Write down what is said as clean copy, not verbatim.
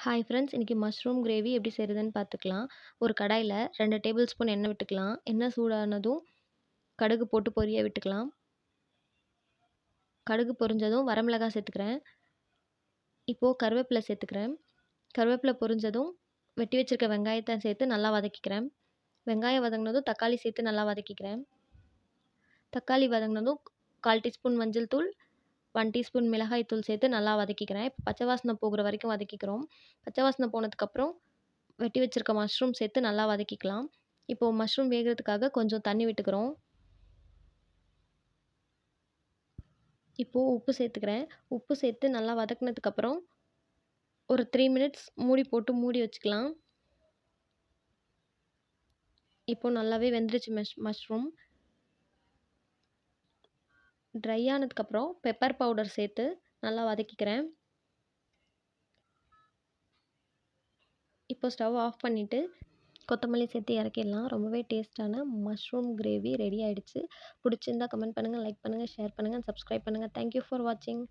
Hi friends. இன்னைக்கு mushroom gravy எப்படி செய்றதுன்னு பார்த்துக்கலாம். ஒரு கடாயில 2 டேபிள் ஸ்பூன் எண்ணெய் விட்டுக்கலாம். எண்ணெய் சூடானதும் கடுகு போட்டு பொரிய விட்டுக்கலாம். கடுகு பொரிஞ்சதும் வரமிளகாய் சேர்த்துக்கிறேன். இப்போது கருவேப்பிலை சேர்த்துக்கிறேன். கருவேப்பிலை பொரிஞ்சதும் வெட்டி வச்சிருக்க வெங்காயத்தை சேர்த்து நல்லா வதக்கிக்கிறேன். வெங்காயம் வதங்கினதும் தக்காளி சேர்த்து நல்லா வதக்கிக்கிறேன். தக்காளி வதங்கினதும் 1/4 டீஸ்பூன் மஞ்சள் தூள், 1 டீஸ்பூன் மிளகாய் தூள் சேர்த்து நல்லா வதக்கிக்கிறேன். இப்போ பச்சை வாசனை போகிற வரைக்கும் வதக்கிக்கிறோம். பச்சை வாசனை போனதுக்கப்புறம் வெட்டி வச்சிருக்க மஷ்ரூம் சேர்த்து நல்லா வதக்கிக்கலாம். இப்போது மஷ்ரூம் வேகிறதுக்காக கொஞ்சம் தண்ணி விட்டுக்கிறோம். இப்போது உப்பு சேர்த்துக்கிறேன். உப்பு சேர்த்து நல்லா வதக்குனதுக்கப்புறம் ஒரு 3 மினிட்ஸ் மூடி போட்டு மூடி வச்சுக்கலாம். இப்போது நல்லாவே வெந்துருச்சு மஷ்ரூம். ட்ரை ஆனதுக்கப்புறம் பெப்பர் பவுடர் சேர்த்து நல்லா வதக்கிக்கிறேன். இப்போ ஸ்டவ் ஆஃப் பண்ணிவிட்டு கொத்தமல்லி சேர்த்து இறக்கிடலாம். ரொம்பவே டேஸ்ட்டான மஷ்ரூம் கிரேவி ரெடி ஆயிடுச்சு. பிடிச்சிருந்தா கமெண்ட் பண்ணுங்கள், லைக் பண்ணுங்கள், ஷேர் பண்ணுங்கள், சப்ஸ்கிரைப் பண்ணுங்கள். தேங்க் யூ ஃபார் வாட்சிங்.